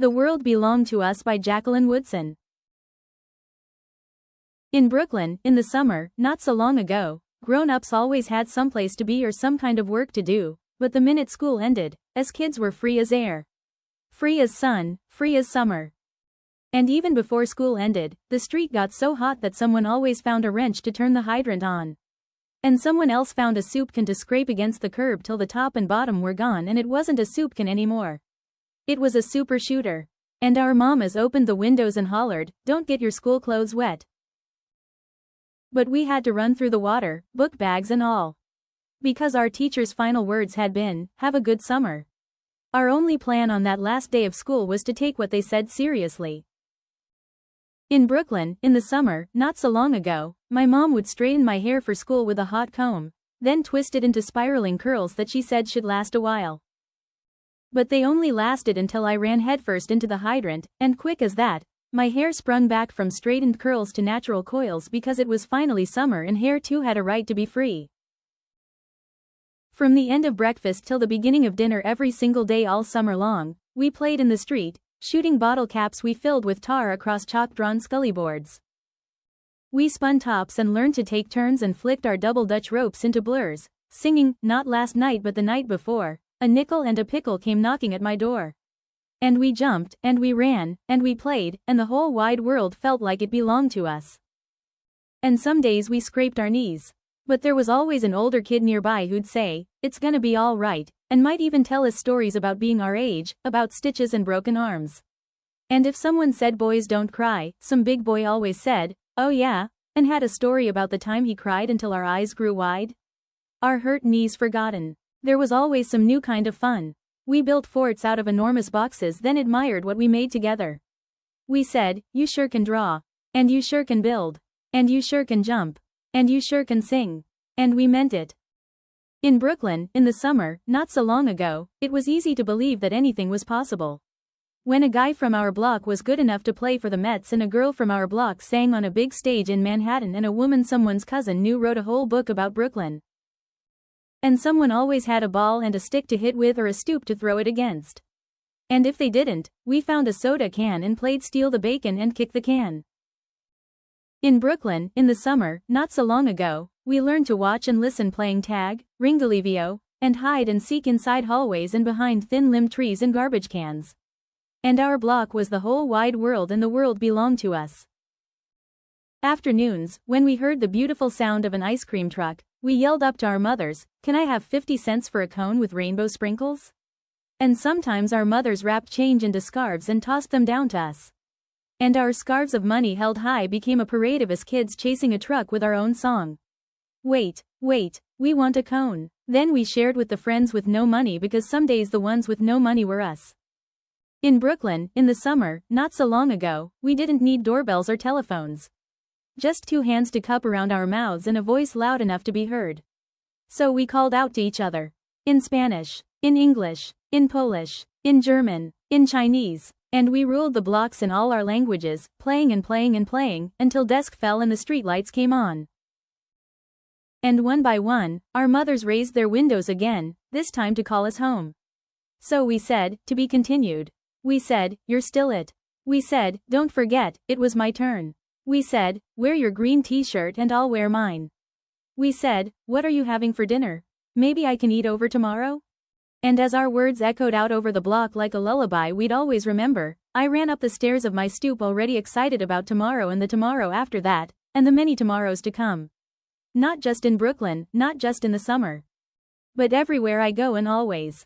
The World Belonged to Us by Jacqueline Woodson. In Brooklyn, in the summer, not so long ago, grown-ups always had someplace to be or some kind of work to do, but the minute school ended, as kids were free as air. Free as sun, free as summer. And even before school ended, the street got so hot that someone always found a wrench to turn the hydrant on. And someone else found a soup can to scrape against the curb till the top and bottom were gone, and it wasn't a soup can anymore. It was a super shooter. And our mamas opened the windows and hollered, "Don't get your school clothes wet." But we had to run through the water, book bags and all. Because our teacher's final words had been, "Have a good summer." Our only plan on that last day of school was to take what they said seriously. In Brooklyn, in the summer, not so long ago, my mom would straighten my hair for school with a hot comb, then twist it into spiraling curls that she said should last a while. But they only lasted until I ran headfirst into the hydrant, and quick as that, my hair sprung back from straightened curls to natural coils because it was finally summer and hair too had a right to be free. From the end of breakfast till the beginning of dinner every single day all summer long, we played in the street, shooting bottle caps we filled with tar across chalk-drawn scully boards. We spun tops and learned to take turns and flicked our double Dutch ropes into blurs, singing, "Not last night but the night before, a nickel and a pickle came knocking at my door." And we jumped, and we ran, and we played, and the whole wide world felt like it belonged to us. And some days we scraped our knees. But there was always an older kid nearby who'd say, "It's gonna be all right," and might even tell us stories about being our age, about stitches and broken arms. And if someone said boys don't cry, some big boy always said, "Oh yeah," and had a story about the time he cried until our eyes grew wide. Our hurt knees forgotten. There was always some new kind of fun. We built forts out of enormous boxes, then admired what we made together. We said, "You sure can draw. And you sure can build. And you sure can jump. And you sure can sing." And we meant it. In Brooklyn, in the summer, not so long ago, it was easy to believe that anything was possible. When a guy from our block was good enough to play for the Mets and a girl from our block sang on a big stage in Manhattan and a woman someone's cousin knew wrote a whole book about Brooklyn. And someone always had a ball and a stick to hit with or a stoop to throw it against. And if they didn't, we found a soda can and played steal the bacon and kick the can. In Brooklyn, in the summer, not so long ago, we learned to watch and listen playing tag, ringalivio, and hide and seek inside hallways and behind thin-limbed trees and garbage cans. And our block was the whole wide world and the world belonged to us. Afternoons, when we heard the beautiful sound of an ice cream truck, we yelled up to our mothers, "Can I have 50 cents for a cone with rainbow sprinkles?" And sometimes our mothers wrapped change into scarves and tossed them down to us. And our scarves of money held high became a parade of us kids chasing a truck with our own song. "Wait, wait, we want a cone." Then we shared with the friends with no money because some days the ones with no money were us. In Brooklyn, in the summer, not so long ago, we didn't need doorbells or telephones. Just two hands to cup around our mouths and a voice loud enough to be heard. So we called out to each other. In Spanish, in English, in Polish, in German, in Chinese, and we ruled the blocks in all our languages, playing and playing and playing, until dusk fell and the streetlights came on. And one by one, our mothers raised their windows again, this time to call us home. So we said, "To be continued." We said, "You're still it." We said, "Don't forget, it was my turn." We said, "Wear your green t-shirt and I'll wear mine." We said, "What are you having for dinner? Maybe I can eat over tomorrow?" And as our words echoed out over the block like a lullaby we'd always remember, I ran up the stairs of my stoop already excited about tomorrow and the tomorrow after that, and the many tomorrows to come. Not just in Brooklyn, not just in the summer, but everywhere I go and always.